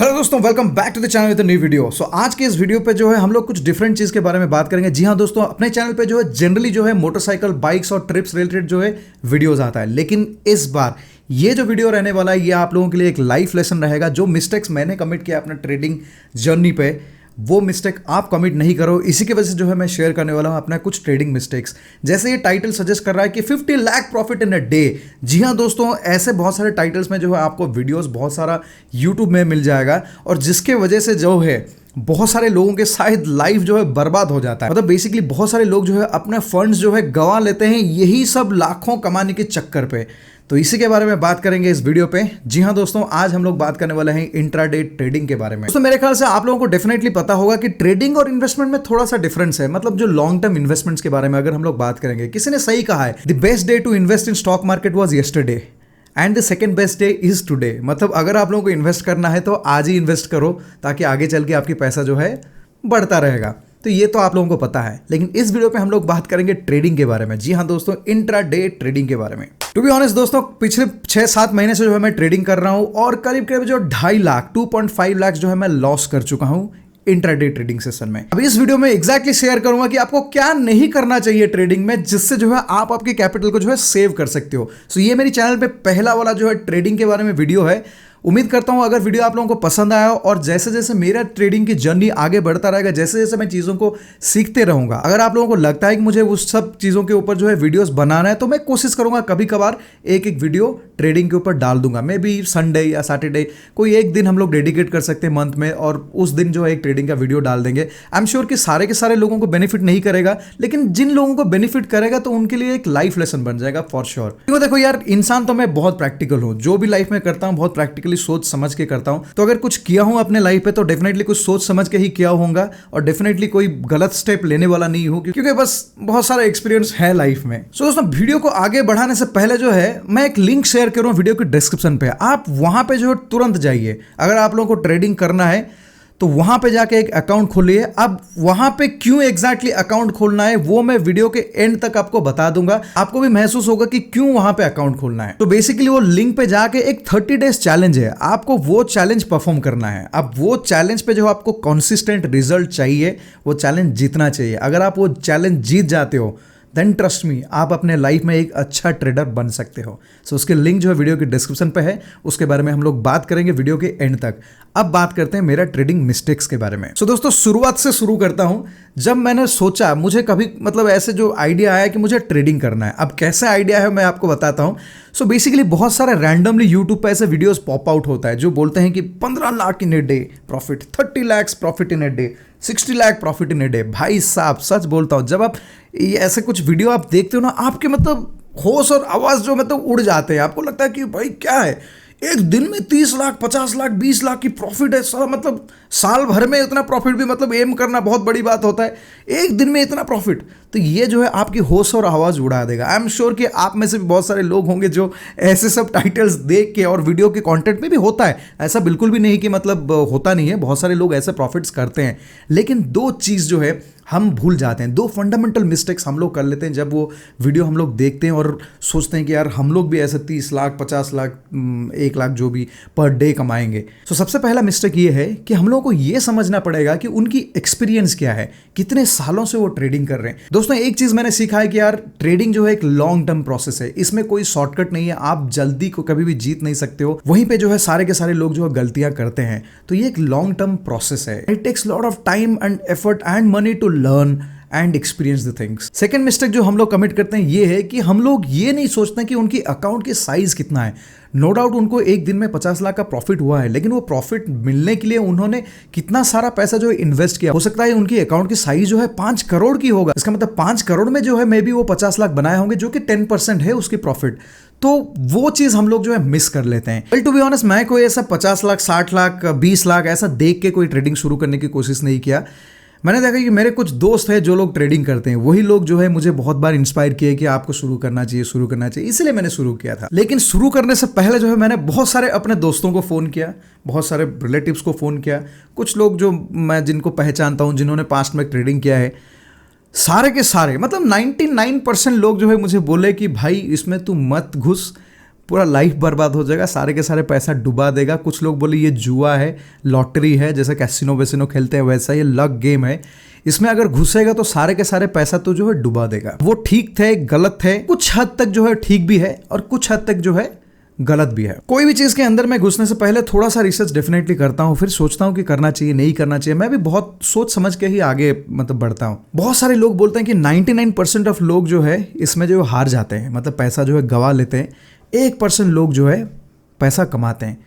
Hello दोस्तों, welcome back to the channel with new video. So आज के इस वीडियो पे जो है हम लोग कुछ डिफरेंट चीज़ के बारे में बात करेंगे। जी हाँ दोस्तों, अपने चैनल पे जो है जनरली जो है मोटरसाइकिल, बाइक्स और ट्रिप्स रिलेटेड जो है वीडियोस आता है, लेकिन इस बार ये जो वीडियो रहने वाला है ये आप लोगों के लिए एक लाइफ लेसन रहेगा। जो मिस्टेक्स मैंने कमिट किया अपना ट्रेडिंग जर्नी पे, वो मिस्टेक आप कमिट नहीं करो। इसी की वजह से जो है मैं शेयर करने वाला हूं अपना कुछ ट्रेडिंग मिस्टेक्स। जैसे ये टाइटल सजेस्ट कर रहा है कि 50 lakh profit in a day. जी हाँ दोस्तों, ऐसे बहुत सारे टाइटल्स में जो है आपको वीडियोस बहुत सारा यूट्यूब में मिल जाएगा, और जिसके वजह से जो है बहुत सारे लोगों के शायद लाइफ जो है बर्बाद हो जाता है। मतलब बेसिकली बहुत सारे लोग जो है अपने फंड्स जो है गंवा लेते हैं यही सब लाखों कमाने के चक्कर पे। तो इसी के बारे में बात करेंगे इस वीडियो पे। जी हाँ दोस्तों, आज हम लोग बात करने वाले हैं इंट्राडे ट्रेडिंग के बारे में। दोस्तों मेरे ख्याल से आप लोगों को डेफिनेटली पता होगा कि ट्रेडिंग और इन्वेस्टमेंट में थोड़ा सा डिफरेंस है। मतलब जो लॉन्ग टर्म इन्वेस्टमेंट्स के बारे में अगर हम लोग बात करेंगे, किसी ने सही कहा है, the best day to invest in stock market was yesterday and the second best day is today. मतलब अगर आप लोगों को इन्वेस्ट करना है तो आज ही इन्वेस्ट करो, ताकि आगे चल के आपकी पैसा जो है बढ़ता रहेगा। तो ये तो आप लोगों को पता है, लेकिन इस वीडियो पे हम लोग बात करेंगे ट्रेडिंग के बारे में। जी हाँ दोस्तों, इंट्राडे ट्रेडिंग के बारे में। टू बी ऑनेस्ट दोस्तों, पिछले 6-7 महीने से जो है मैं ट्रेडिंग कर रहा हूं, और करीब करीब जो 2.5 लाख 2.5 लाख जो है मैं लॉस कर चुका हूं इंट्राडे ट्रेडिंग सेशन में। अब इस वीडियो में एग्जैक्टली शेयर करूंगा कि आपको क्या नहीं करना चाहिए ट्रेडिंग में, जिससे जो है आप आपके कैपिटल को जो है सेव कर सकते हो। सो ये मेरी चैनल पे पहला वाला जो है ट्रेडिंग के बारे में वीडियो है। उम्मीद करता हूं अगर वीडियो आप लोगों को पसंद आया हो, और जैसे जैसे मेरा ट्रेडिंग की जर्नी आगे बढ़ता रहेगा, जैसे जैसे मैं चीज़ों को सीखते रहूंगा, अगर आप लोगों को लगता है कि मुझे उस सब चीज़ों के ऊपर जो है वीडियोस बनाना है, तो मैं कोशिश करूंगा कभी कभार एक एक वीडियो ट्रेडिंग के ऊपर डाल दूंगा। मे बी संडे या सैटरडे कोई एक दिन हम लोग डेडिकेट कर सकते हैं मंथ में, और उस दिन जो है एक ट्रेडिंग का वीडियो डाल देंगे। आई एम श्योर कि सारे के सारे लोगों को बेनिफिट नहीं करेगा, लेकिन जिन लोगों को बेनिफिट करेगा तो उनके लिए एक लाइफ लेसन बन जाएगा फॉर श्योर। क्योंकि देखो यार, इंसान तो मैं बहुत प्रैक्टिकल हूँ, जो भी लाइफ में करता हूँ बहुत प्रैक्टिकली सोच समझ के करता हूं। तो अगर कुछ किया हूं अपने लाइफ पे तो डेफिनेटली कुछ सोच समझ के ही किया होगा, और डेफिनेटली कोई गलत स्टेप लेने वाला नहीं हूं, क्योंकि बस बहुत सारा एक्सपीरियंस है लाइफ में। सो दोस्तों, वीडियो को आगे बढ़ाने से पहले जो है मैं एक लिंक शेयर करूं वीडियो के डिस्क्रिप्शन पे। आप वहां पे जो है तुरंत जाइए। अगर आप लोगों को ट्रेडिंग करना है तो वहां पे जाके एक अकाउंट खोलिए। अब वहां पे क्यों एग्जैक्टली अकाउंट खोलना है वो मैं वीडियो के एंड तक आपको बता दूंगा। आपको भी महसूस होगा कि क्यों वहां पे अकाउंट खोलना है। तो बेसिकली वो लिंक पे जाके एक 30 डेज चैलेंज है, आपको वो चैलेंज परफॉर्म करना है। अब वो चैलेंज पे जो आपको कंसिस्टेंट रिजल्ट चाहिए, वो चैलेंज जीतना चाहिए। अगर आप वो चैलेंज जीत जाते हो, देन ट्रस्ट मी, आप अपने लाइफ में एक अच्छा ट्रेडर बन सकते हो। सो उसके लिंक जो है वीडियो के डिस्क्रिप्शन पे है, उसके बारे में हम लोग बात करेंगे वीडियो के एंड तक। अब बात करते हैं मेरा ट्रेडिंग मिस्टेक्स के बारे में। सो दोस्तों, शुरुआत से शुरू करता हूं। जब मैंने सोचा, मुझे कभी मतलब ऐसे जो आइडिया आया कि मुझे ट्रेडिंग करना है, अब कैसे आइडिया है मैं आपको बताता हूं। सो बेसिकली बहुत सारे रैंडमली यूट्यूब पे ऐसे वीडियोस पॉप आउट होता है जो बोलते हैं कि 15 lakh in a day profit, 30 lakh profit in a day, 60 lakh profit in a day. भाई साहब सच बोलता हूं, जब आप ये ऐसे कुछ वीडियो आप देखते हो ना, आपके मतलब होश और आवाज़ जो मतलब उड़ जाते हैं। आपको लगता है कि भाई क्या है, एक दिन में 30 लाख, 50 लाख, 20 लाख की प्रॉफिट है। सारा मतलब साल भर में इतना प्रॉफिट भी मतलब एम करना बहुत बड़ी बात होता है, एक दिन में इतना प्रॉफिट। तो ये जो है आपकी होश और आवाज़ उड़ा देगा। आई एम श्योर कि आप में से भी बहुत सारे लोग होंगे जो ऐसे सब टाइटल्स देख के, और वीडियो के कंटेंट में भी होता है, ऐसा बिल्कुल भी नहीं कि मतलब होता नहीं है, बहुत सारे लोग ऐसे प्रॉफिट्स करते हैं। लेकिन दो चीज़ जो है हम भूल जाते हैं, दो फंडामेंटल मिस्टेक्स हम लोग कर लेते हैं जब वो वीडियो हम लोग देखते हैं और सोचते हैं कि यार हम लोग भी ऐसे 30 लाख, 50 लाख, 1 लाख जो भी पर डे कमाएंगे। तो सबसे पहला मिस्टेक ये है कि हम लोगों को ये समझना पड़ेगा कि उनकी एक्सपीरियंस क्या है, कितने सालों से वो ट्रेडिंग कर रहे हैं। दोस्तों एक चीज़ मैंने सीखा है कि यार ट्रेडिंग जो है एक लॉन्ग टर्म प्रोसेस है, इसमें कोई शॉर्टकट नहीं है। आप जल्दी को कभी भी जीत नहीं सकते हो। वहीं पे जो है सारे के सारे लोग जो है गलतियां करते हैं। तो ये एक लॉन्ग टर्म प्रोसेस है। It takes lot of time and effort and money to learn and experience the things. Second mistake जो हम लोग कमिट करते हैं ये है कि हम लोग ये नहीं सोचते कि उनकी अकाउंट की साइज कितना है। नो डाउट उनको एक दिन में 50 लाख का प्रॉफिट हुआ है, लेकिन वो प्रॉफिट मिलने के लिए उन्होंने कितना सारा पैसा जो है इन्वेस्ट किया। हो सकता है उनकी अकाउंट की साइज जो है 5 करोड़ की होगा। इसका मतलब 5 करोड़ में जो है मे बी वो 50 लाख बनाए होंगे, जो कि 10% है उसकी प्रॉफिट। तो वो चीज हम लोग जो है मिस कर लेते हैं। वेल टू बी ऑनेस्ट, मैं कोई ऐसा 50 लाख, 60 लाख, 20 लाख ऐसा देख के कोई ट्रेडिंग शुरू करने की कोशिश नहीं किया। मैंने देखा कि मेरे कुछ दोस्त हैं जो लोग ट्रेडिंग करते हैं, वही लोग जो है मुझे बहुत बार इंस्पायर किए कि आपको शुरू करना चाहिए, इसलिए मैंने शुरू किया था। लेकिन शुरू करने से पहले जो है मैंने बहुत सारे अपने दोस्तों को फ़ोन किया, बहुत सारे रिलेटिव्स को फ़ोन किया, कुछ लोग जो मैं जिनको पहचानता हूँ, जिन्होंने पास्ट में ट्रेडिंग किया है, सारे के सारे मतलब 99% लोग जो है मुझे बोले कि भाई इसमें तू मत घुस, पूरा लाइफ बर्बाद हो जाएगा, सारे के सारे पैसा डुबा देगा। कुछ लोग बोले ये जुआ है, लॉटरी है, जैसे कैसीनो वेसिनो खेलते हैं वैसा ये लक गेम है, इसमें अगर घुसेगा तो सारे के सारे पैसा तो जो है डुबा देगा। वो ठीक थे, गलत थे, कुछ हद तक जो है ठीक भी है और कुछ हद तक जो है गलत भी है। कोई भी चीज के अंदर मैं घुसने से पहले थोड़ा सा रिसर्च डेफिनेटली करता हूँ, फिर सोचता हूँ कि करना चाहिए नहीं करना चाहिए। मैं भी बहुत सोच समझ के ही आगे मतलब बढ़ता हूँ। बहुत सारे लोग बोलते हैं कि 99% ऑफ लोग जो है इसमें जो हार जाते हैं, मतलब पैसा जो है गवा लेते हैं, 1% लोग जो है पैसा कमाते हैं।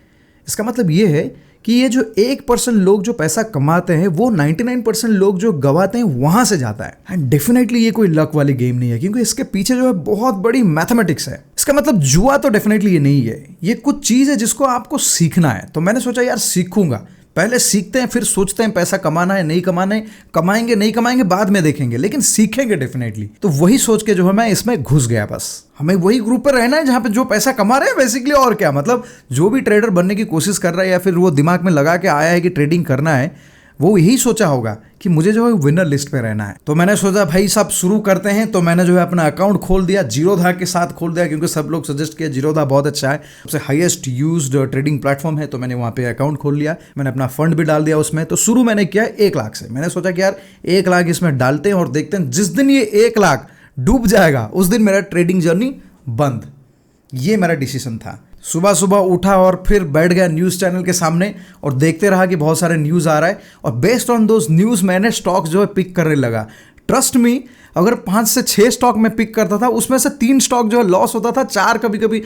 इसका मतलब ये है कि ये जो 1% लोग जो पैसा कमाते हैं वो 99% लोग जो गवाते हैं वहां से जाता है। एंड डेफिनेटली ये कोई लक वाली गेम नहीं है, क्योंकि इसके पीछे जो है बहुत बड़ी मैथमेटिक्स है। इसका मतलब जुआ तो डेफिनेटली ये नहीं है, ये कुछ चीज है जिसको आपको सीखना है। तो मैंने सोचा यार सीखूंगा, पहले सीखते हैं फिर सोचते हैं पैसा कमाना है नहीं कमाना है, कमाएंगे नहीं कमाएंगे बाद में देखेंगे, लेकिन सीखेंगे डेफिनेटली। तो वही सोच के जो है मैं इसमें घुस गया। बस हमें वही ग्रुप पर रहना है जहां पे जो पैसा कमा रहे हैं बेसिकली, और क्या मतलब जो भी ट्रेडर बनने की कोशिश कर रहा है या फिर वो दिमाग में लगा के आया है कि ट्रेडिंग करना है, वो यही सोचा होगा कि मुझे जो है विनर लिस्ट पे रहना है। तो मैंने सोचा भाई साहब शुरू करते हैं। तो मैंने जो है अपना अकाउंट खोल दिया, जीरोधा के साथ खोल दिया, क्योंकि सब लोग सजेस्ट किया जीरोधा बहुत अच्छा है, सबसे हाईएस्ट यूज्ड ट्रेडिंग प्लेटफॉर्म है। तो मैंने वहाँ पे अकाउंट खोल लिया, मैंने अपना फंड भी डाल दिया उसमें। तो शुरू मैंने किया 1 लाख से। मैंने सोचा कि यार 1 लाख इसमें डालते हैं और देखते हैं, जिस दिन ये 1 लाख डूब जाएगा उस दिन मेरा ट्रेडिंग जर्नी बंद। ये मेरा डिसीजन था। सुबह सुबह उठा और फिर बैठ गया न्यूज़ चैनल के सामने और देखते रहा कि बहुत सारे न्यूज़ आ रहा है, और बेस्ड ऑन दोज न्यूज़ मैंने स्टॉक्स जो है पिक करने लगा। ट्रस्ट मी, अगर 5 से 6 स्टॉक में पिक करता था, उसमें से 3 स्टॉक जो है लॉस होता था, 4 कभी कभी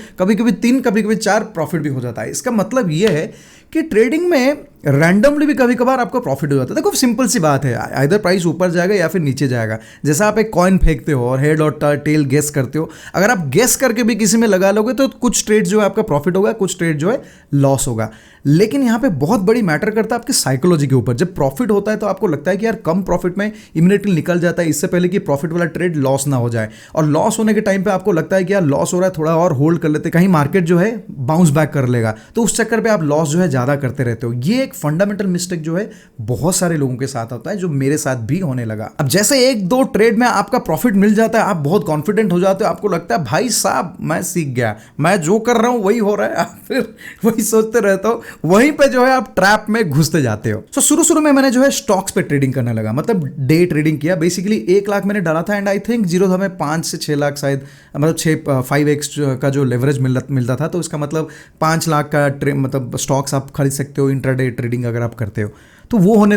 3 कभी कभी 4 प्रॉफिट भी हो जाता है। इसका मतलब ये है कि ट्रेडिंग में रैंडमली भी कभी कभार आपको प्रॉफिट हो जाता है। देखो सिंपल सी बात है, आइदर प्राइस ऊपर जाएगा या फिर नीचे जाएगा। जैसा आप एक कॉइन फेंकते हो और हेड और टेल गेस करते हो, अगर आप गेस करके भी किसी में लगा लोगे तो कुछ ट्रेड जो है आपका प्रॉफिट होगा, कुछ ट्रेड जो है लॉस होगा। लेकिन यहाँ पे बहुत बड़ी मैटर करता है आपकी साइकोलॉजी के ऊपर। जब प्रॉफिट होता है तो आपको लगता है कि यार कम प्रॉफिट में इमीडिएटली निकल जाता है, इससे पहले कि प्रॉफिट वाला ट्रेड लॉस ना हो जाए। और लॉस होने के टाइम पे आपको लगता है कि यार लॉस हो रहा है, थोड़ा और होल्ड कर लेते, कहीं मार्केट जो है बाउंस बैक कर लेगा, तो उस चक्कर पे आप लॉस जो है ज्यादा करते रहते हो। ये एक फंडामेंटल मिस्टेक जो है बहुत सारे लोगों के साथ होता है, जो मेरे साथ भी होने लगा। अब जैसे 1-2 ट्रेड में आपका प्रॉफिट मिल जाता है, आप बहुत कॉन्फिडेंट हो जाते हो, आपको लगता है भाई साहब मैं सीख गया, मैं जो कर रहा हूं वही हो रहा है, आप फिर वही सोचते रहते हो, वहीं पे जो है आप ट्रैप में घुसते जाते हो। तो शुरू में मैंने जो है स्टॉक्स पे ट्रेडिंग करने लगा, मतलब डे ट्रेडिंग किया। बेसिकली 1 लाख मैंने डाला था एंड आई थिंक जीरोधा में 5 से 6 लाख शायद, मतलब 5x का जो लेवरेज मिलता था। तो इसका मतलब 5 लाख का मतलब स्टॉक्स आप खरीद सकते हो इंट्राडे ट्रेडिंग अगर आप करते हो। तो वो होने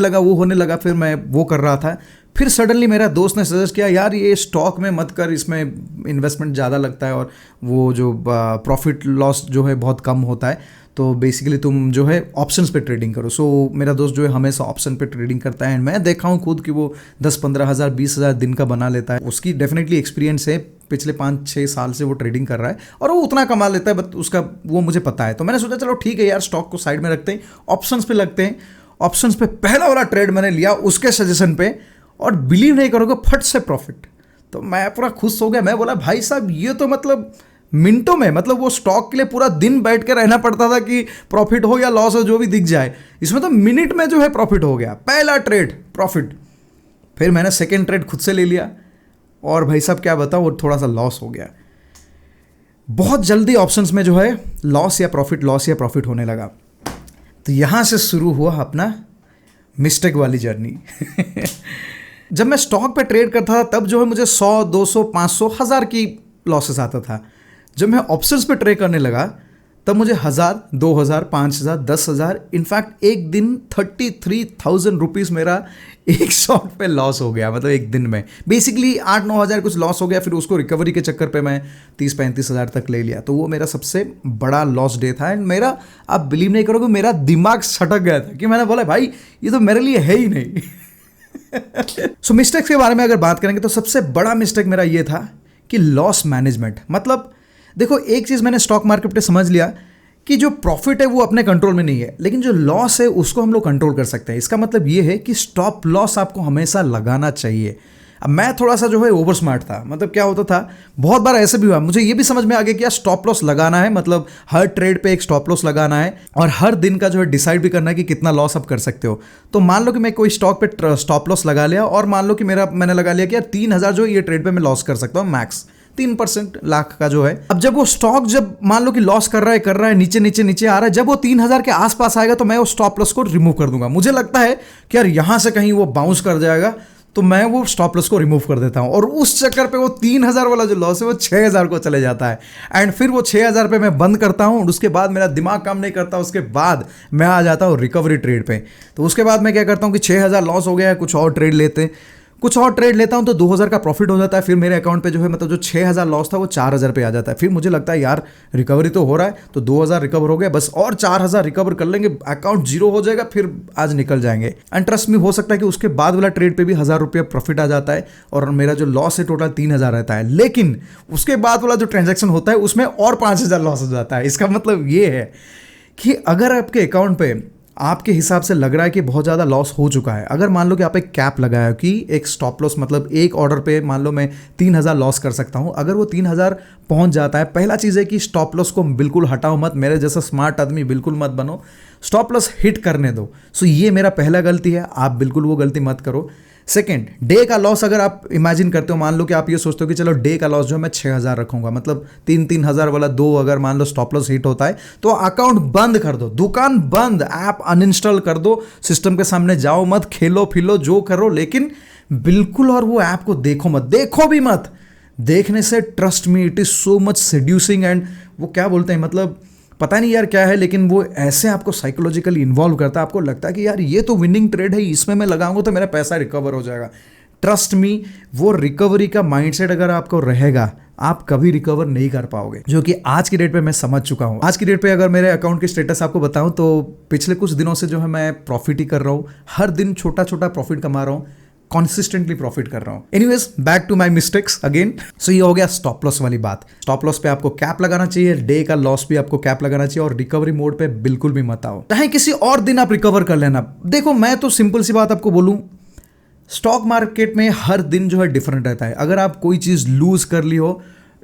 लगा, फिर मैं वो कर रहा था। फिर सडनली मेरा दोस्त ने सजेस्ट किया यार ये स्टॉक में मत कर, इसमें इन्वेस्टमेंट ज़्यादा लगता है और वो जो प्रॉफिट लॉस जो है बहुत कम होता है, तो बेसिकली तुम जो है ऑप्शंस पे ट्रेडिंग करो। सो मेरा दोस्त जो है हमेशा ऑप्शन पे ट्रेडिंग करता है एंड मैं देखा हूँ खुद कि वो 10-15 हज़ार 20 हज़ार दिन का बना लेता है। उसकी डेफिनेटली एक्सपीरियंस है, पिछले 5-6 साल से वो ट्रेडिंग कर रहा है और वो उतना कमा लेता है, बट उसका वो मुझे पता है। तो मैंने सोचा चलो ठीक है यार, स्टॉक को साइड में रखते हैं, ऑप्शंस पे लगते हैं। ऑप्शंस पे पहला वाला ट्रेड मैंने लिया उसके सजेशन पे, और बिलीव नहीं करोगे फट से प्रॉफिट। तो मैं पूरा खुश हो गया। मैं बोला भाई साहब ये तो मतलब मिनटों में, मतलब वो स्टॉक के लिए पूरा दिन बैठ के रहना पड़ता था कि प्रॉफिट हो या लॉस हो जो भी दिख जाए, इसमें तो मिनट में जो है प्रॉफिट हो गया। पहला ट्रेड प्रॉफिट। फिर मैंने सेकेंड ट्रेड खुद से ले लिया और भाई साहब क्या बताऊं, वो थोड़ा सा लॉस हो गया। बहुत जल्दी ऑप्शंस में जो है लॉस या प्रॉफिट होने लगा। तो यहाँ से शुरू हुआ अपना मिस्टेक वाली जर्नी। जब मैं स्टॉक पे ट्रेड करता था तब जो है मुझे 100, 200, 500, 1000 की लॉसेस आता था। जब मैं ऑप्शंस पे ट्रेड करने लगा तब मुझे 1000, 2000, 5000, 10,000, इनफैक्ट एक दिन 33,000 रुपीज़ मेरा एक शॉट पे लॉस हो गया, मतलब एक दिन में। बेसिकली 8-9 हज़ार कुछ लॉस हो गया, फिर उसको रिकवरी के चक्कर पे मैं 30-35 हज़ार तक ले लिया। तो वो मेरा सबसे बड़ा लॉस डे था एंड मेरा, आप बिलीव नहीं करोगे, मेरा दिमाग सटक गया था कि मैंने बोला भाई ये तो मेरे लिए है ही नहीं। सो मिस्टेक्स के बारे में अगर बात करेंगे तो सबसे बड़ा मिस्टेक मेरा ये था कि लॉस मैनेजमेंट। मतलब देखो एक चीज़ मैंने स्टॉक मार्केट पे समझ लिया कि जो प्रॉफिट है वो अपने कंट्रोल में नहीं है, लेकिन जो लॉस है उसको हम लोग कंट्रोल कर सकते हैं। इसका मतलब ये है कि स्टॉप लॉस आपको हमेशा लगाना चाहिए। अब मैं थोड़ा सा जो है ओवर स्मार्ट था। मतलब क्या होता था, बहुत बार ऐसे भी हुआ, मुझे ये भी समझ में आ गया कि यार स्टॉप लॉस लगाना है, मतलब हर ट्रेड पे एक स्टॉप लॉस लगाना है और हर दिन का जो है डिसाइड भी करना है कि कितना लॉस आप कर सकते हो। तो मान लो कि मैं कोई स्टॉक पे स्टॉप लॉस लगा लिया और मान लो कि मैंने लगा लिया कि यार 3,000 जो ये ट्रेड पे मैं लॉस कर सकता हूँ मैक्स, 3% लाख का जो है। अब जब वो स्टॉक जब मान लो कि लॉस कर रहा है, नीचे नीचे नीचे आ रहा है, जब वो 3000 के आसपास आएगा तो मैं वो स्टॉप लॉस को रिमूव कर दूंगा। मुझे लगता है कि यार यहां से कहीं वो बाउंस कर जाएगा तो मैं वो स्टॉप लॉस को रिमूव कर देता हूं, और उस चक्कर पे वो 3000 वाला जो लॉस है वो 6000 को चले जाता है। एंड फिर वो 6000 पे मैं बंद करता हूं, और उसके बाद मेरा दिमाग काम नहीं करता, उसके बाद मैं आ जाता हूं रिकवरी ट्रेड पे। तो उसके बाद मैं क्या करता हूं कि 6000 लॉस हो गया है, कुछ और ट्रेड लेता हूं तो 2000 का प्रॉफिट हो जाता है। फिर मेरे अकाउंट पे जो है मतलब जो 6000 लॉस था वो 4000 पे आ जाता है। फिर मुझे लगता है यार रिकवरी तो हो रहा है, तो 2000 रिकवर हो गया, बस और 4000 रिकवर कर लेंगे, अकाउंट जीरो हो जाएगा, फिर आज निकल जाएंगे। एंड ट्रस्ट में हो सकता है कि उसके बाद वाला ट्रेड पे भी 1000 रुपया प्रॉफिट आ जाता है, और मेरा जो लॉस है टोटल 3000 रहता है। लेकिन उसके बाद वाला जो ट्रांजेक्शन होता है उसमें और 5000 लॉस हो जाता है। इसका मतलब ये है कि अगर आपके अकाउंट पे आपके हिसाब से लग रहा है कि बहुत ज़्यादा लॉस हो चुका है, अगर मान लो कि आप एक कैप लगाया हो कि एक स्टॉप लॉस, मतलब एक ऑर्डर पे मान लो मैं 3000 लॉस कर सकता हूं, अगर वो 3000 पहुंच जाता है, पहला चीज़ है कि स्टॉप लॉस को बिल्कुल हटाओ मत। मेरे जैसा स्मार्ट आदमी बिल्कुल मत बनो, स्टॉप लॉस हिट करने दो। सो ये मेरा पहला गलती है, आप बिल्कुल वो गलती मत करो। सेकेंड, डे का लॉस अगर आप इमेजिन करते हो, मान लो कि आप ये सोचते हो कि चलो डे का लॉस जो है मैं 6000 रखूंगा, मतलब 3-3000 वाला दो अगर मान लो स्टॉप लॉस हिट होता है तो अकाउंट बंद कर दो, दुकान बंद, ऐप अनइंस्टॉल कर दो, सिस्टम के सामने जाओ मत, खेलो फिलो जो करो, लेकिन बिल्कुल और वो ऐप को देखो मत, देखो भी मत। देखने से trust me it is so much seducing, and वो क्या बोलते हैं, मतलब पता नहीं यार क्या है, लेकिन वो ऐसे आपको साइकोलॉजिकली इन्वॉल्व करता है, आपको लगता है कि यार ये तो विनिंग ट्रेड है, इसमें मैं लगाऊंगा तो मेरा पैसा रिकवर हो जाएगा। ट्रस्ट मी, वो रिकवरी का माइंडसेट अगर आपको रहेगा, आप कभी रिकवर नहीं कर पाओगे, जो कि आज की डेट पे मैं समझ चुका हूं। आज की डेट पे अगर मेरे अकाउंट की स्टेटस आपको बताऊं तो पिछले कुछ दिनों से जो है मैं प्रॉफिट ही कर रहा हूं, हर दिन छोटा छोटा प्रॉफिट कमा रहा हूं, कॉन्सिस्टेंटली प्रॉफिट कर रहा हूं। Anyways, back to my mistakes again. So ये हो गया स्टॉप लॉस वाली बात। स्टॉप लॉस पे आपको कैप लगाना चाहिए, डे का लॉस भी आपको कैप लगाना चाहिए, और रिकवरी मोड पे बिल्कुल भी मत आओ, चाहे किसी और दिन आप रिकवर कर लेना। देखो मैं तो सिंपल सी बात आपको बोलूं, स्टॉक मार्केट में हर दिन जो है डिफरेंट रहता है। अगर आप कोई चीज लूज कर ली हो,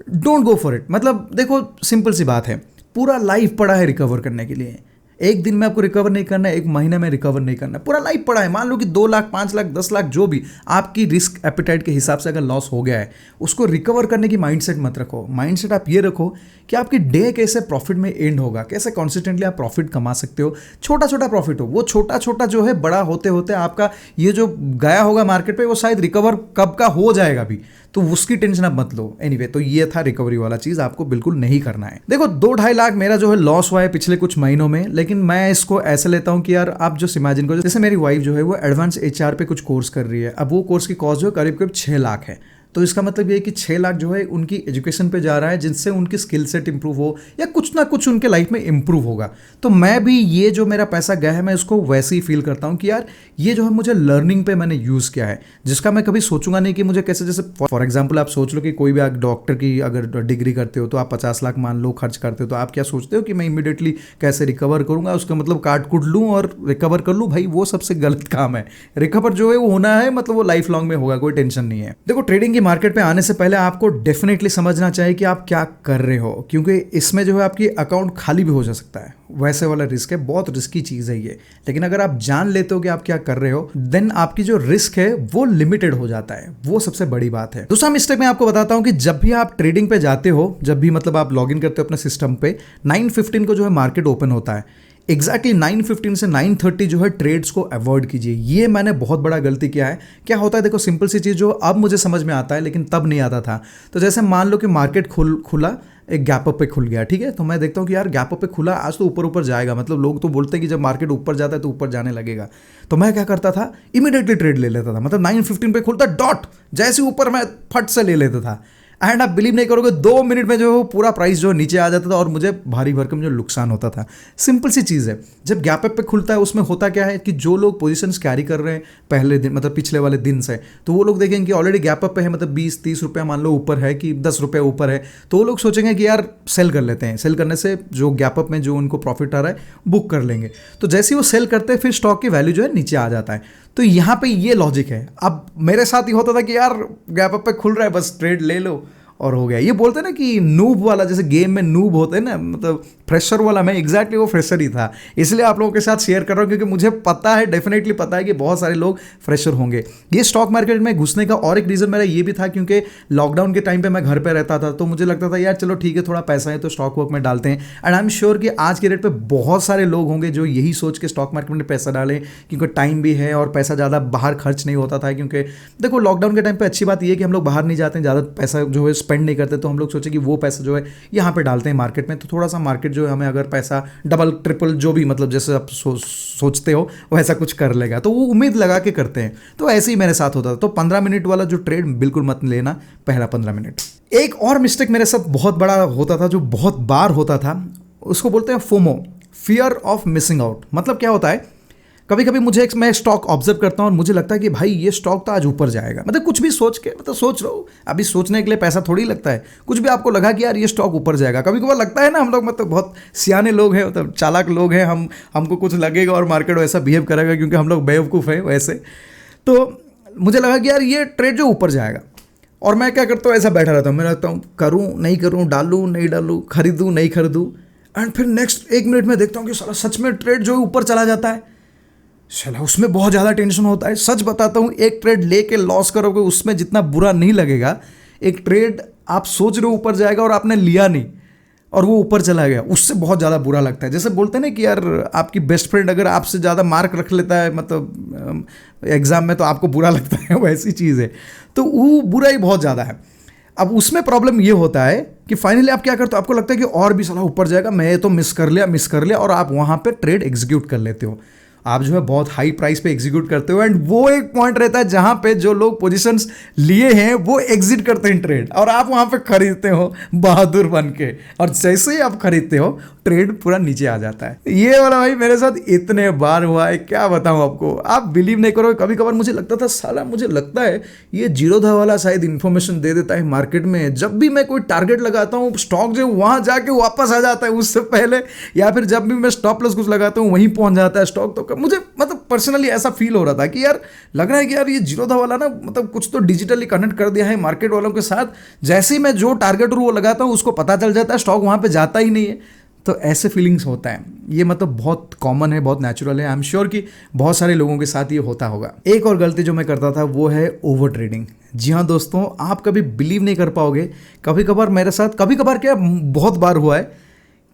डोंट गो फॉर इट। मतलब देखो सिंपल सी बात है, पूरा लाइफ पड़ा है रिकवर करने के लिए। एक दिन में आपको रिकवर नहीं करना है, एक महीने में रिकवर नहीं करना है, पूरा लाइफ पड़ा है। मान लो कि 2 लाख 5 लाख 10 लाख जो भी आपकी रिस्क एपिटाइट के हिसाब से अगर लॉस हो गया है, उसको रिकवर करने की माइंडसेट मत रखो। माइंडसेट आप ये रखो कि आपकी डे कैसे प्रॉफिट में एंड होगा, कैसे कॉन्सिस्टेंटली आप प्रॉफिट कमा सकते हो। छोटा छोटा प्रॉफिट हो, वो छोटा छोटा जो है बड़ा होते होते आपका ये जो गया होगा मार्केट पे वो शायद रिकवर कब का हो जाएगा भी, तो उसकी टेंशन आप मत लो। एनीवे, तो ये था रिकवरी वाला चीज, आपको बिल्कुल नहीं करना है। देखो 2-2.5 लाख मेरा जो है लॉस हुआ है पिछले कुछ महीनों में, लेकिन मैं इसको ऐसे लेता हूं कि यार आप जो इमेजिन करो, जैसे मेरी वाइफ जो है वो एडवांस एचआर पे कुछ कोर्स कर रही है। अब वो कोर्स की कॉस्ट जो है करीब करीब 6 लाख है। तो इसका मतलब ये है कि 6 लाख जो है उनकी एजुकेशन पे जा रहा है, जिनसे उनकी स्किल सेट इंप्रूव हो या कुछ ना कुछ उनके लाइफ में इंप्रूव होगा। तो मैं भी ये जो मेरा पैसा गया है मैं इसको वैसे ही फील करता हूँ कि यार ये जो है मुझे लर्निंग पे मैंने यूज़ किया है, जिसका मैं कभी सोचूंगा नहीं कि मुझे कैसे, जैसे फॉर एग्जाम्पल आप सोच लो कि कोई भी आप डॉक्टर की अगर डिग्री करते हो तो आप 50 लाख मान लो खर्च करते हो, तो आप क्या सोचते हो कि मैं इमीडिएटली कैसे रिकवर करूंगा, उसका मतलब काट कुट लूँ और रिकवर कर लूँ। भाई वो सबसे गलत काम है। रिकवर जो है वो होना है, मतलब वो लाइफ लॉन्ग में होगा, कोई टेंशन नहीं है। देखो ट्रेडिंग की मार्केट पे आने से पहले आपको डेफिनेटली समझना चाहिए कि आप क्या कर रहे हो, क्योंकि इसमें जो है आपकी अकाउंट खाली भी हो जा सकता है। वैसे वाला रिस्क है, बहुत रिस्की चीज़ है ये। लेकिन अगर आप जान लेते हो कि आप क्या कर रहे हो, देन आपकी जो रिस्क है वो लिमिटेड हो जाता है। वो सबसे बड़ी बात है। दूसरा मिस्टेक मैं आपको बताता हूं कि जब भी आप ट्रेडिंग पे जाते हो, जब भी मतलब आप लॉग इन करते हो अपने सिस्टम पे, 9:15 को जो है मार्केट ओपन होता है। एग्जैक्टली 9:15 से 9:30 जो है ट्रेड्स को अवॉइड कीजिए। ये मैंने बहुत बड़ा गलती किया है। क्या होता है, देखो सिंपल सी चीज़ जो अब मुझे समझ में आता है लेकिन तब नहीं आता था। तो जैसे मान लो कि मार्केट खुला, एक गैप अप पे खुल गया, ठीक है, तो मैं देखता हूँ कि यार गैप अप पे खुला, आज तो ऊपर ऊपर जाएगा। मतलब लोग तो बोलते हैं कि जब मार्केट ऊपर जाता है तो ऊपर जाने लगेगा। तो मैं क्या करता था, इमीडिएटली ट्रेड ले लेता था। मतलब 9:15 पे खुलता डॉट, जैसे ऊपर मैं फट से ले लेता था। एंड आप बिलीव नहीं करोगे, 2 मिनट में जो है पूरा प्राइस जो नीचे आ जाता था और मुझे भारी भरकम जो नुकसान होता था। सिंपल सी चीज़ है, जब गैप अप पे खुलता है उसमें होता क्या है कि जो लोग पोजीशंस कैरी कर रहे हैं पहले दिन, मतलब पिछले वाले दिन से, तो वो लोग देखेंगे कि ऑलरेडी गैप अप पे है, मतलब 20-30 रुपया मान लो ऊपर है कि 10 रुपये ऊपर है, तो वो लोग सोचेंगे कि यार सेल कर लेते हैं। सेल करने से जो गैप अप में जो उनको प्रॉफिट आ रहा है बुक कर लेंगे। तो जैसे ही वो सेल करते हैं फिर स्टॉक की वैल्यू जो है नीचे आ जाता है। तो यहाँ पे ये लॉजिक है। अब मेरे साथ ही होता था कि यार गैप अप पे खुल रहा है, बस ट्रेड ले लो, और हो गया। ये बोलते हैं ना कि नूब वाला, जैसे गेम में नूब होते हैं ना, मतलब फ्रेशर वाला, मैं एग्जैक्टली वो फ्रेशर ही था। इसलिए आप लोगों के साथ शेयर कर रहा हूँ क्योंकि मुझे पता है, डेफिनेटली पता है कि बहुत सारे लोग फ्रेशर होंगे। ये स्टॉक मार्केट में घुसने का और एक रीज़न मेरा ये भी था क्योंकि लॉकडाउन के टाइम पे मैं घर पे रहता था, तो मुझे लगता था यार चलो ठीक है, थोड़ा पैसा है तो स्टॉक वर्क में डालते हैं। एंड आई एम श्योर कि आज के रेट पे बहुत सारे लोग होंगे जो यही सोच के स्टॉक मार्केट में पैसा डालें, क्योंकि टाइम भी है और पैसा ज़्यादा बाहर खर्च नहीं होता था। क्योंकि देखो लॉकडाउन के टाइम पे अच्छी बात ये है कि हम लोग बाहर नहीं जाते हैं, ज़्यादा पैसा जो है स्पेंड नहीं करते, तो हम लोग सोचे कि वो पैसा जो है यहाँ पे डालते हैं मार्केट में, तो थोड़ा सा मार्केट जो है हमें अगर पैसा डबल ट्रिपल जो भी मतलब जैसे आप सोचते हो वैसा कुछ कर लेगा, तो वो उम्मीद लगा के करते हैं। तो ऐसे ही मेरे साथ होता था। तो 15 मिनट वाला जो ट्रेड बिल्कुल मत लेना, पहला 15 मिनट। एक और मिस्टेक मेरे साथ बहुत बड़ा होता था, जो बहुत बार होता था, उसको बोलते हैं FOMO, fear of missing out. मतलब क्या होता है, कभी कभी मैं स्टॉक ऑब्जर्व करता हूँ और मुझे लगता है कि भाई ये स्टॉक तो आज ऊपर जाएगा, मतलब कुछ भी सोच के, मतलब सोच रहा हूँ, अभी सोचने के लिए पैसा थोड़ी लगता है, कुछ भी आपको लगा कि यार ये स्टॉक ऊपर जाएगा। कभी कभार लगता है ना, हम लोग मतलब बहुत सियाने लोग हैं, मतलब चालाक लोग हैं, हमको कुछ लगेगा और मार्केट वैसा बिहेव करेगा क्योंकि हम लोग बेवकूफ़ हैं वैसे। तो मुझे लगा कि यार ये ट्रेड जो ऊपर जाएगा, और मैं क्या करता हूँ, ऐसा बैठा रहता हूँ, मैं लगता हूँ करूँ नहीं करूँ, डालूँ नहीं डालूँ, खरीदूँ नहीं खरीदूँ, एंड फिर नेक्स्ट 1 मिनट में देखता हूँ कि साला सच में ट्रेड जो है ऊपर चला जाता है। चला उसमें बहुत ज़्यादा टेंशन होता है। सच बताता हूँ, एक ट्रेड लेके लॉस करोगे उसमें जितना बुरा नहीं लगेगा, एक ट्रेड आप सोच रहे हो ऊपर जाएगा और आपने लिया नहीं और वो ऊपर चला गया, उससे बहुत ज़्यादा बुरा लगता है। जैसे बोलते हैं ना कि यार आपकी बेस्ट फ्रेंड अगर आपसे ज़्यादा मार्क रख लेता है मतलब एग्ज़ाम में, तो आपको बुरा लगता है, वैसी चीज़ है। तो वो बुरा ही बहुत ज़्यादा है। अब उसमें प्रॉब्लम ये होता है कि फाइनली आप क्या करते हो, आपको लगता है कि और भी साला ऊपर जाएगा, मैं तो मिस कर लिया, और आप वहाँ पे ट्रेड एग्जीक्यूट कर लेते हो। आप जो है बहुत हाई प्राइस पे एग्जीक्यूट करते हो, एंड वो एक पॉइंट रहता है जहां पे जो लोग पोजीशंस लिए हैं वो एग्जिट करते हैं ट्रेड, और आप वहां पे खरीदते हो बहादुर बन के, और जैसे ही आप खरीदते हो ट्रेड पूरा नीचे आ जाता है। ये वाला भाई मेरे साथ इतने बार हुआ है, क्या बताऊं आपको, आप बिलीव नहीं करोगे। कभी कभार मुझे लगता था साला मुझे लगता है ये जीरोधा वाला शायद इन्फॉर्मेशन दे देता है मार्केट में। जब भी मैं कोई टारगेट लगाता हूँ, स्टॉक जो वहां जाके वापस आ जाता है उससे पहले, या फिर जब भी मैं स्टॉप लॉस कुछ लगाता हूँ वहीं पहुंच जाता है स्टॉक। तो मुझे मतलब पर्सनली ऐसा फील हो रहा था कि यार लग रहा है कि यार ये जीरोधा वाला ना मतलब कुछ तो डिजिटली कनेक्ट कर दिया है मार्केट वालों के साथ। जैसे ही मैं जो टारगेट वो लगाता हूँ उसको पता चल जाता है, स्टॉक वहां पे जाता ही नहीं है। तो ऐसे फीलिंग्स होता है, ये मतलब बहुत कॉमन है, बहुत नेचुरल है। आई एम श्योर कि बहुत सारे लोगों के साथ ये होता होगा। एक और गलती जो मैं करता था वो है ओवर ट्रेडिंग। जी हाँ दोस्तों, आप कभी बिलीव नहीं कर पाओगे, कभी कभार मेरे साथ, कभी कभार क्या बहुत बार हुआ है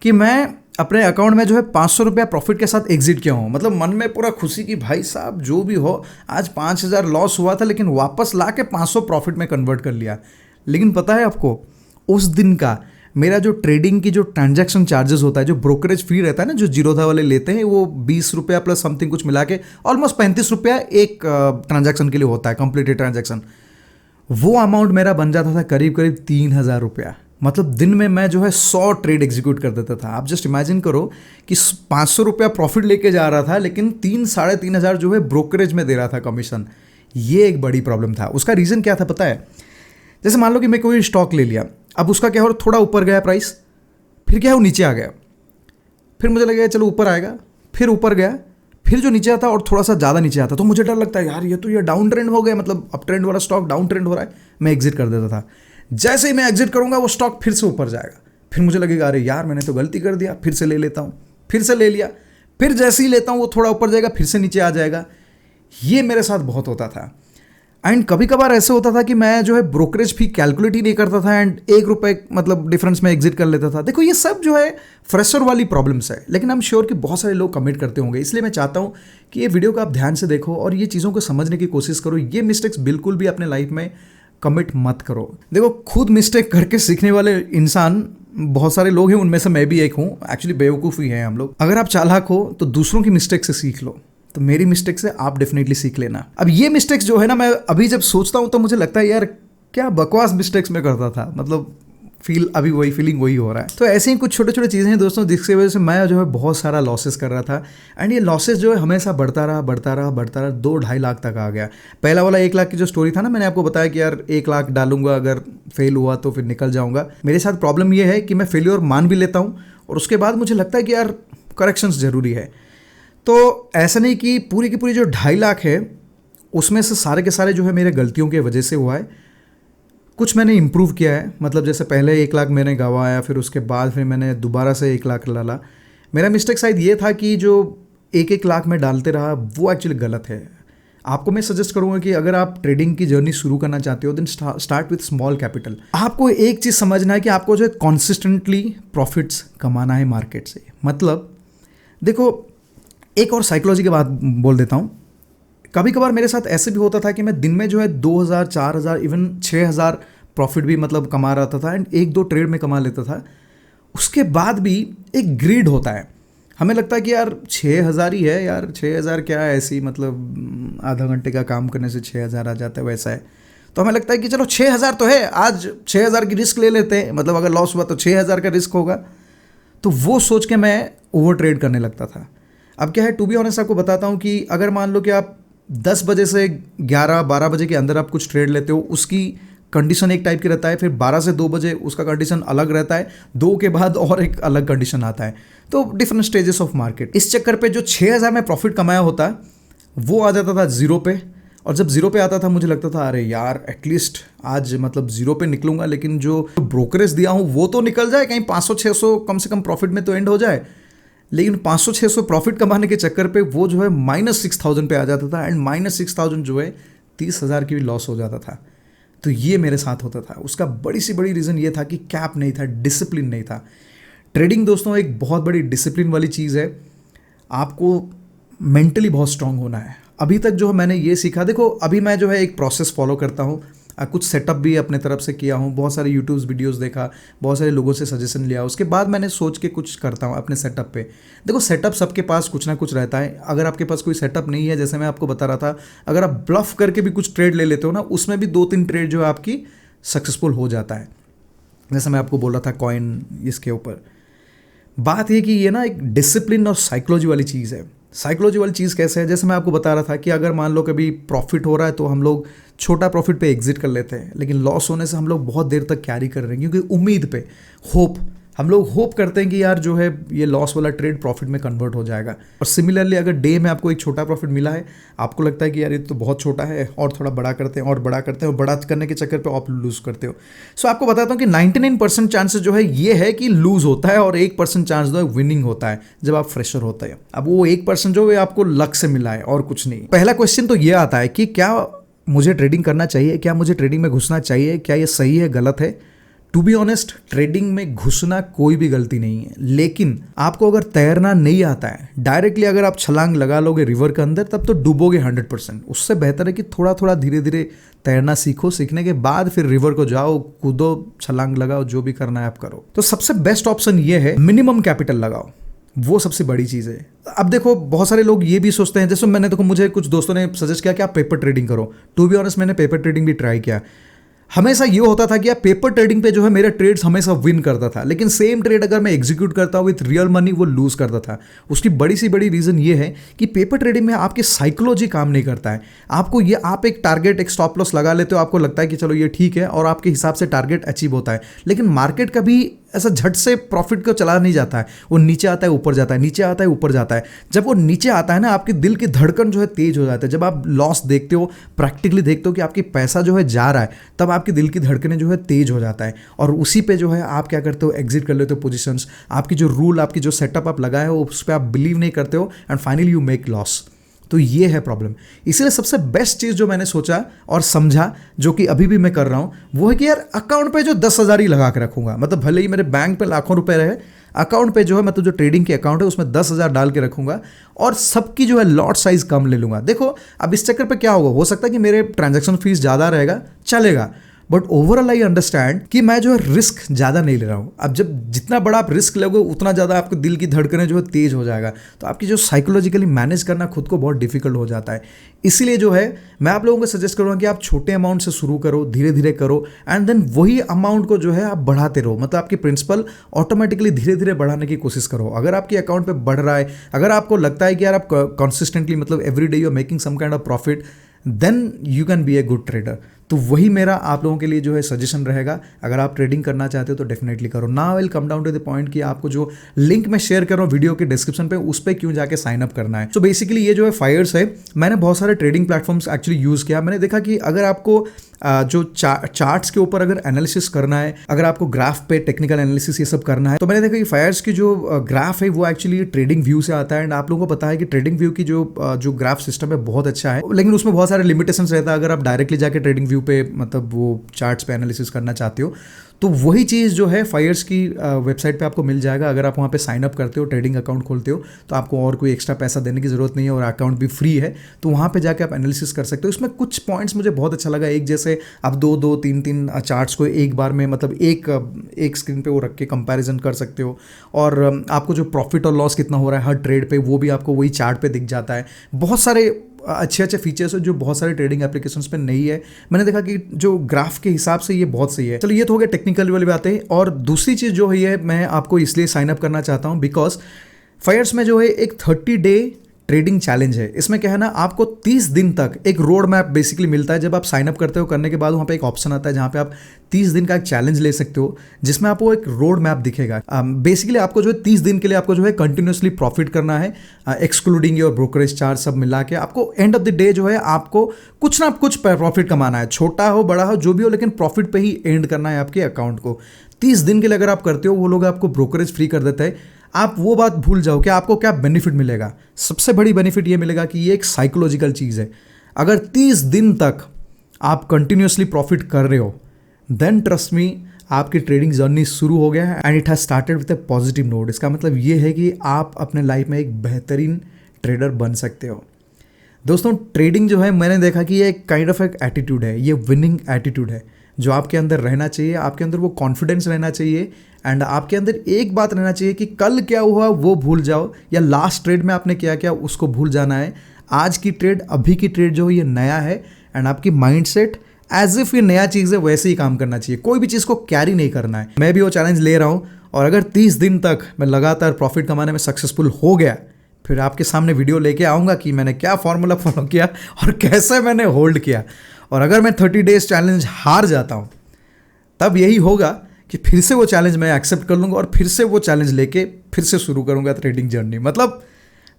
कि मैं अपने अकाउंट में जो है 500 रुपया प्रॉफिट के साथ एग्जिट किया हूँ। मतलब मन में पूरा खुशी कि भाई साहब जो भी हो, आज 5000 लॉस हुआ था लेकिन वापस ला के 500 प्रॉफिट में कन्वर्ट कर लिया। लेकिन पता है आपको, उस दिन का मेरा जो ट्रेडिंग की जो ट्रांजैक्शन चार्जेस होता है, जो ब्रोकरेज फी रहता है ना, जो जीरोधा वाले लेते हैं, वो 20 रुपया प्लस समथिंग कुछ मिला के ऑलमोस्ट 35 रुपया एक ट्रांजैक्शन के लिए होता है, कंप्लीटेड ट्रांजैक्शन। वो अमाउंट मेरा बन जाता था करीब करीब 3000 रुपया। मतलब दिन में मैं जो है 100 ट्रेड एग्जीक्यूट कर देता था। आप जस्ट इमेजिन करो कि 500 रुपया प्रॉफिट लेके जा रहा था, लेकिन 3-3.5 जो है ब्रोकरेज में दे रहा था कमीशन। ये एक बड़ी प्रॉब्लम था। उसका रीज़न क्या था पता है? जैसे मान लो कि मैं कोई स्टॉक ले लिया, अब उसका क्या हो, थोड़ा ऊपर गया प्राइस, फिर क्या है वो नीचे आ गया, फिर मुझे लगा चलो ऊपर आएगा, फिर ऊपर गया, फिर जो नीचे आता और थोड़ा सा ज़्यादा नीचे आता, तो मुझे डर लगता है यार ये डाउन ट्रेंड हो गया, मतलब अप ट्रेंड वाला स्टॉक डाउन ट्रेंड हो रहा है, मैं एग्जिट कर देता था। जैसे ही मैं एग्जिट करूंगा वो स्टॉक फिर से ऊपर जाएगा, फिर मुझे लगेगा अरे यार मैंने तो गलती कर दिया, फिर से ले लेता हूँ, फिर से ले लिया, फिर जैसे ही लेता हूँ वो थोड़ा ऊपर जाएगा, फिर से नीचे आ जाएगा। ये मेरे साथ बहुत होता था। एंड कभी कभार ऐसे होता था कि मैं जो है ब्रोकरेज फी कैलकुलेट ही नहीं करता था, एंड 1 रुपये मतलब डिफरेंस में एग्जिट कर लेता था। देखो ये सब जो है फ्रेशर वाली प्रॉब्लम्स है, लेकिन आई एम श्योर कि बहुत सारे लोग कमिट करते होंगे। इसलिए मैं चाहता हूँ कि ये वीडियो को आप ध्यान से देखो और ये चीज़ों को समझने की कोशिश करो। ये मिस्टेक्स बिल्कुल भी अपने लाइफ में कमिट मत करो। देखो खुद मिस्टेक करके सीखने वाले इंसान बहुत सारे लोग हैं, उनमें से मैं भी एक हूँ। एक्चुअली बेवकूफ़ ही हैं हम लोग। अगर आप चालाक हो तो दूसरों की मिस्टेक से सीख लो, तो मेरी मिस्टेक से आप डेफिनेटली सीख लेना। अब ये मिस्टेक्स जो है ना, मैं अभी जब सोचता हूँ तो मुझे लगता है यार क्या बकवास मिस्टेक्स मैं करता था, मतलब अभी वही फीलिंग वही हो रहा है। तो ऐसे ही कुछ छोटे छोटे चीज़ें हैं दोस्तों, जिसकी वजह से मैं जो है बहुत सारा लॉसेस कर रहा था। एंड ये लॉसेस जो है हमेशा बढ़ता रहा 2-2.5 लाख तक आ गया। पहला वाला 1 लाख की जो स्टोरी था ना, मैंने आपको बताया कि यार 1 लाख डालूंगा, अगर फेल हुआ तो फिर निकल जाऊंगा। मेरे साथ प्रॉब्लम ये है कि मैं फेलियर मान भी लेता हूँ और उसके बाद मुझे लगता है कि यार करेक्शंस ज़रूरी है। तो ऐसा नहीं कि पूरी की पूरी जो 2.5 लाख है उसमें से सारे के सारे जो है मेरे गलतियों की वजह से हुआ है। कुछ मैंने इम्प्रूव किया है, मतलब जैसे पहले 1 लाख मैंने गंवाया, फिर उसके बाद फिर मैंने दोबारा से 1 लाख डाला। मेरा मिस्टेक शायद ये था कि जो 1 लाख में डालते रहा वो एक्चुअली गलत है। आपको मैं सजेस्ट करूंगा कि अगर आप ट्रेडिंग की जर्नी शुरू करना चाहते हो then start with small capital. आपको एक चीज़ समझना है कि आपको जो है कॉन्सिस्टेंटली प्रॉफिट्स कमाना है मार्केट से। मतलब देखो, एक और साइकोलॉजी की बात बोल देता हूँ। कभी कभार मेरे साथ ऐसे भी होता था कि मैं दिन में जो है 2000, 4000, इवन 6000 प्रॉफिट भी मतलब कमा रहा था एंड 1-2 ट्रेड में कमा लेता था। उसके बाद भी एक ग्रीड होता है, हमें लगता है कि यार 6000 ही है यार, 6000 क्या है, ऐसी मतलब आधा घंटे का काम करने से 6000 आ जाता है, वैसा है। तो हमें लगता है कि चलो 6000 तो है, आज 6000 की रिस्क ले लेते हैं, मतलब अगर लॉस हुआ तो 6000 का रिस्क होगा। तो वो सोच के मैं ओवर ट्रेड करने लगता था। अब क्या है, टू बी ऑनेस्ट आपको बताता हूँ कि अगर मान लो कि आप 10 बजे से 11-12 बजे के अंदर आप कुछ ट्रेड लेते हो, उसकी कंडीशन एक टाइप की रहता है, फिर 12 से 2 बजे उसका कंडीशन अलग रहता है, 2 के बाद और एक अलग कंडीशन आता है। तो डिफरेंट स्टेजेस ऑफ मार्केट। इस चक्कर पे जो 6000 में प्रॉफिट कमाया होता वो आ जाता था जीरो पे, और जब जीरो पे आता था मुझे लगता था अरे यार एटलीस्ट आज मतलब जीरो पे निकलूंगा, लेकिन जो ब्रोकरेज दिया हूँ वो तो निकल जाए, कहीं 500-600 कम से कम प्रॉफिट में तो एंड हो जाए। लेकिन 500-600 प्रॉफिट कमाने के चक्कर पे वो जो है -6000 पे आ जाता था, एंड -6000 जो है 30,000 की भी लॉस हो जाता था। तो ये मेरे साथ होता था। उसका बड़ी सी बड़ी रीज़न ये था कि कैप नहीं था, डिसिप्लिन नहीं था। ट्रेडिंग दोस्तों एक बहुत बड़ी डिसिप्लिन वाली चीज़ है। आपको मेंटली बहुत स्ट्रांग होना है। अभी तक जो मैंने ये सीखा, देखो अभी मैं जो है एक प्रोसेस फॉलो करता हूँ, कुछ सेटअप भी अपने तरफ से किया हूँ, बहुत सारे यूट्यूब वीडियोस देखा, बहुत सारे लोगों से सजेशन लिया, उसके बाद मैंने सोच के कुछ करता हूँ अपने सेटअप पे। देखो सेटअप सबके पास कुछ ना कुछ रहता है। अगर आपके पास कोई सेटअप नहीं है, जैसे मैं आपको बता रहा था, अगर आप ब्लफ करके भी कुछ ट्रेड ले लेते हो ना, उसमें भी 2-3 ट्रेड जो है आपकी सक्सेसफुल हो जाता है। जैसे मैं आपको बोल रहा था कॉइन, इसके ऊपर बात ये कि ये ना एक डिसिप्लिन और साइकोलॉजी वाली चीज़ है। साइकोलॉजी वाली चीज़ कैसे है, जैसे मैं आपको बता रहा था कि अगर मान लो कभी प्रॉफिट हो रहा है तो हम लोग छोटा प्रॉफिट पे एग्जिट कर लेते हैं, लेकिन लॉस होने से हम लोग बहुत देर तक कैरी कर रहे हैं, क्योंकि उम्मीद पे, होप, हम लोग होप करते हैं कि यार जो है ये लॉस वाला ट्रेड प्रॉफिट में कन्वर्ट हो जाएगा। और सिमिलरली अगर डे में आपको एक छोटा प्रॉफिट मिला है, आपको लगता है कि यार ये तो बहुत छोटा है, और थोड़ा बड़ा करते हैं और बड़ा करते हैं, और बड़ा करने के चक्कर पे आप लूज़ करते हो। सो आपको बताता हूँ कि 99% चांसेस जो है ये है कि लूज़ होता है, और 1% चांस जो है विनिंग होता है जब आप फ्रेशर होते हैं। अब वो 1% जो है आपको लक से मिला है और कुछ नहीं। पहला क्वेश्चन तो ये आता है कि क्या मुझे ट्रेडिंग करना चाहिए, क्या मुझे ट्रेडिंग में घुसना चाहिए, क्या ये सही है गलत है। टू बी ऑनेस्ट, ट्रेडिंग में घुसना कोई भी गलती नहीं है, लेकिन आपको अगर तैरना नहीं आता है, डायरेक्टली अगर आप छलांग लगा लोगे रिवर के अंदर, तब तो डूबोगे 100%। उससे बेहतर है कि थोड़ा थोड़ा धीरे धीरे तैरना सीखो, सीखने के बाद फिर रिवर को जाओ, कूदो, छलांग लगाओ, जो भी करना है आप करो। तो सबसे बेस्ट ऑप्शन ये है मिनिमम कैपिटल लगाओ, वो सबसे बड़ी चीज़ है। अब देखो बहुत सारे लोग ये भी सोचते हैं, जैसे मैंने, देखो मुझे कुछ दोस्तों ने सजेस्ट किया कि आप पेपर ट्रेडिंग करो। टू बी ऑनेस्ट, मैंने पेपर ट्रेडिंग भी ट्राई किया। हमेशा ये होता था कि यार पेपर ट्रेडिंग पे जो है मेरा ट्रेड्स हमेशा विन करता था, लेकिन सेम ट्रेड अगर मैं एग्जीक्यूट करता हूँ विथ रियल मनी, वो लूज करता था। उसकी बड़ी सी बड़ी रीज़न ये है कि पेपर ट्रेडिंग में आपकी साइकोलॉजी काम नहीं करता है। आपको ये, आप एक टारगेट, एक स्टॉप लॉस लगा लेते हो, आपको लगता है कि चलो ये ठीक है, और आपके हिसाब से टारगेट अचीव होता है। लेकिन मार्केट कभी ऐसा झट से प्रॉफिट को चला नहीं जाता है, वो नीचे आता है ऊपर जाता है, नीचे आता है ऊपर जाता है। जब वो नीचे आता है ना, आपके दिल की धड़कन जो है तेज हो जाता है। जब आप लॉस देखते हो, प्रैक्टिकली देखते हो कि आपकी पैसा जो है जा रहा है, तब आपकी दिल की धड़कनें जो है तेज हो जाता है, और उसी पे जो है आप क्या करते हो, एग्जिट कर लेते हो पोजीशंस। आपकी जो रूल, आपकी जो सेटअप आप लगाए हो, उस पर आप बिलीव नहीं करते हो, and finally you make loss. तो ये है प्रॉब्लम। इसीलिए सबसे बेस्ट चीज़ जो मैंने सोचा और समझा, जो कि अभी भी मैं कर रहा हूँ, वो है कि यार अकाउंट पे जो 10,000 ही लगा के रखूंगा। मतलब भले ही मेरे बैंक पे लाखों रुपए रहे, अकाउंट पे जो है मतलब जो ट्रेडिंग के अकाउंट है उसमें 10,000 डाल के रखूंगा, और सबकी जो है लॉट साइज कम ले लूंगा। देखो अब इस चक्कर पे क्या होगा, हो सकता है कि मेरे ट्रांजैक्शन फीस ज़्यादा रहेगा, चलेगा, बट ओवरऑल आई अंडरस्टैंड कि मैं जो है रिस्क ज़्यादा नहीं ले रहा हूँ। अब जब जितना बड़ा आप रिस्क लोगे, उतना ज़्यादा आपके दिल की धड़कनें जो है तेज़ हो जाएगा, तो आपकी जो साइकोलॉजिकली मैनेज करना खुद को बहुत डिफिकल्ट हो जाता है। इसीलिए जो है मैं आप लोगों को सजेस्ट करूँगा कि आप छोटे अमाउंट से शुरू करो, धीरे धीरे करो, एंड देन वही अमाउंट को जो है आप बढ़ाते रहो। मतलब आपकी प्रिंसिपल ऑटोमेटिकली धीरे धीरे बढ़ाने की कोशिश करो। अगर आपके अकाउंट पे बढ़ रहा है, अगर आपको लगता है कि यार आप कंसिस्टेंटली, मतलब every day you are making some kind of profit, then you can be a good trader. तो वही मेरा आप लोगों के लिए जो है सजेशन रहेगा। अगर आप ट्रेडिंग करना चाहते हो तो डेफिनेटली करो। Now will come down to the point कि आपको जो लिंक मैं शेयर कर रहा हूँ वीडियो के डिस्क्रिप्शन पे, उस पर क्यों जाके साइन अप करना है। तो बेसिकली ये जो है फायर्स है, मैंने बहुत सारे ट्रेडिंग प्लेटफॉर्म्स एक्चुअली यूज़ किया। मैंने देखा कि अगर आपको जो चार्ट्स के ऊपर अगर एनालिसिस करना है, अगर आपको ग्राफ पे टेक्निकल एनालिसिस ये सब करना है, तो मैंने देखा कि फायर्स की जो ग्राफ है वो एक्चुअली ट्रेडिंग व्यू से आता है। एंड आप लोगों को पता है कि ट्रेडिंग व्यू की जो ग्राफ सिस्टम है बहुत अच्छा है, लेकिन उसमें बहुत सारे लिमिटेशंस रहता है। अगर आप डायरेक्टली जाके ट्रेडिंग व्यू पे मतलब वो चार्ट्स पे एनालिसिस करना चाहते हो, तो वही चीज़ जो है फायर्स की वेबसाइट पे आपको मिल जाएगा। अगर आप वहाँ पे साइन अप करते हो, ट्रेडिंग अकाउंट खोलते हो, तो आपको और कोई एक्स्ट्रा पैसा देने की ज़रूरत नहीं है और अकाउंट भी फ्री है। तो वहाँ पे जाके आप एनालिसिस कर सकते हो। इसमें कुछ पॉइंट्स मुझे बहुत अच्छा लगा। एक जैसे आप दो तीन चार्ट्स को एक बार में मतलब एक स्क्रीन पे वो रख के कंपैरिजन कर सकते हो, और आपको जो प्रॉफिट और लॉस कितना हो रहा है हर ट्रेड पे वो भी आपको वही चार्ट पे दिख जाता है। बहुत सारे अच्छे फीचर्स है जो बहुत सारे ट्रेडिंग एप्लीकेशंस पे नहीं है। मैंने देखा कि जो ग्राफ के हिसाब से ये बहुत सही है। चलो ये तो हो गया टेक्निकल वाली बातें। और दूसरी चीज़ जो है मैं आपको इसलिए साइन अप करना चाहता हूँ बिकॉज फायर्स में जो है एक 30 डे ट्रेडिंग चैलेंज है। इसमें क्या है ना, आपको 30 दिन तक एक रोड मैप बेसिकली मिलता है। जब आप साइन अप करते हो, करने के बाद वहाँ पे एक ऑप्शन आता है जहाँ पे आप 30 दिन का एक चैलेंज ले सकते हो, जिसमें आपको एक रोड मैप दिखेगा। बेसिकली आपको जो है 30 दिन के लिए आपको जो है कंटिन्यूसली प्रॉफिट करना है, एक्सक्लूडिंग योर ब्रोकरेज चार्ज सब मिला के। आपको एंड ऑफ द डे जो है आपको कुछ ना कुछ प्रॉफिट कमाना है, छोटा हो बड़ा हो जो भी हो, लेकिन प्रॉफिट पे ही एंड करना है आपके अकाउंट को। 30 दिन के लिए अगर आप करते हो, वो लोग आपको ब्रोकरेज फ्री कर देते हैं। आप वो बात भूल जाओ कि आपको क्या बेनिफिट मिलेगा। सबसे बड़ी बेनिफिट ये मिलेगा कि ये एक साइकोलॉजिकल चीज़ है। अगर 30 दिन तक आप कंटिन्यूसली प्रॉफिट कर रहे हो, देन ट्रस्ट मी आपकी ट्रेडिंग जर्नी शुरू हो गया है and it has started with a positive note. इसका मतलब ये है कि आप अपने लाइफ में एक बेहतरीन ट्रेडर बन सकते हो। दोस्तों ट्रेडिंग जो है मैंने देखा कि ये एक काइंड ऑफ एक एटीट्यूड है, ये विनिंग एटीट्यूड है जो आपके अंदर रहना चाहिए। आपके अंदर वो कॉन्फिडेंस रहना चाहिए एंड आपके अंदर एक बात रहना चाहिए कि कल क्या हुआ वो भूल जाओ, या लास्ट ट्रेड में आपने क्या किया उसको भूल जाना है। आज की ट्रेड, अभी की ट्रेड जो है ये नया है एंड आपकी माइंडसेट एज इफ ये नया चीज़ है वैसे ही काम करना चाहिए। कोई भी चीज़ को कैरी नहीं करना है। मैं भी वो चैलेंज ले रहा हूँ और अगर 30 दिन तक मैं लगातार प्रॉफिट कमाने में सक्सेसफुल हो गया, फिर आपके सामने वीडियो लेके आऊँगा कि मैंने क्या फॉर्मूला फॉलो किया और कैसे मैंने होल्ड किया। और अगर मैं 30 डेज चैलेंज हार जाता हूँ, तब यही होगा कि फिर से वो चैलेंज मैं एक्सेप्ट कर लूँगा और फिर से वो चैलेंज लेके फिर से शुरू करूँगा ट्रेडिंग जर्नी। मतलब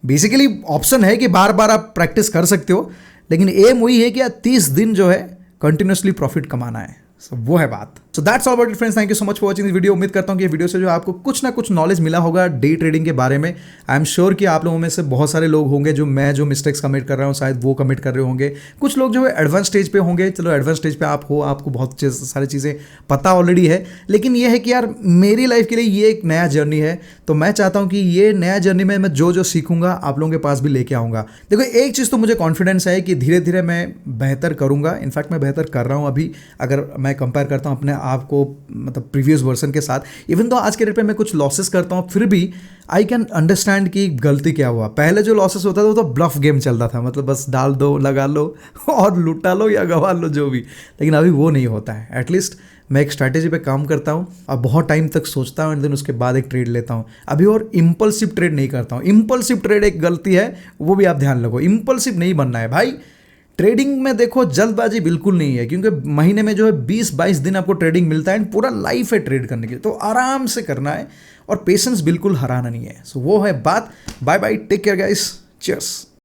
बेसिकली ऑप्शन है कि बार बार आप प्रैक्टिस कर सकते हो, लेकिन एम वही है कि 30 दिन जो है कंटिन्यूसली प्रॉफिट कमाना है। सो वो है बात। So that's all about it friends. Thank you so much for watching this video. उम्मीद करता हूँ कि वीडियो से जो आपको कुछ ना कुछ नॉलेज मिला होगा डे ट्रेडिंग के बारे में। आई एम श्योर कि आप लोगों में से बहुत सारे लोग होंगे जो मिस्टेक्स कमिट कर रहा हूँ शायद वो कमिट कर रहे होंगे। कुछ लोग जो है एडवांस स्टेज पे होंगे। चलो एडवांस स्टेज पे आप हो, आपको बहुत सारी चीज़ें पता ऑलरेडी है, लेकिन ये है कि यार मेरी लाइफ के लिए ये एक नया जर्नी है। तो मैं चाहता हूँ कि ये नया जर्नी में मैं जो सीखूंगा आप लोगों के पास भी लेके आऊँगा। देखो एक चीज़ तो मुझे कॉन्फिडेंस है कि धीरे धीरे मैं बेहतर करूँगा। इनफैक्ट मैं बेहतर कर रहा हूँ अभी, अगर मैं कंपेयर करता हूँ अपने आप को मतलब प्रीवियस वर्जन के साथ। इवन तो आज के डेट पे मैं कुछ लॉसेस करता हूँ, फिर भी आई कैन अंडरस्टैंड कि गलती क्या हुआ। पहले जो लॉसेस होता था वो तो ब्लफ गेम चलता था, मतलब बस डाल दो, लगा लो और लुटा लो या गवा लो जो भी। लेकिन अभी वो नहीं होता है। एटलीस्ट मैं एक स्ट्रैटेजी पे काम करता हूँ और बहुत टाइम तक सोचता हूँ एंड देन उसके बाद एक ट्रेड लेता हूँ अभी। और इम्पल्सिव ट्रेड नहीं करता हूँ। इम्पल्सिव ट्रेड एक गलती है, वो भी आप ध्यान रखो। इम्पल्सिव नहीं बनना है भाई। ट्रेडिंग में देखो जल्दबाजी बिल्कुल नहीं है, क्योंकि महीने में जो है 20-22 दिन आपको ट्रेडिंग मिलता है एंड पूरा लाइफ है ट्रेड करने के लिए। तो आराम से करना है और पेशेंस बिल्कुल हराना नहीं है। सो वो है बात। Bye bye, take care guys, cheers.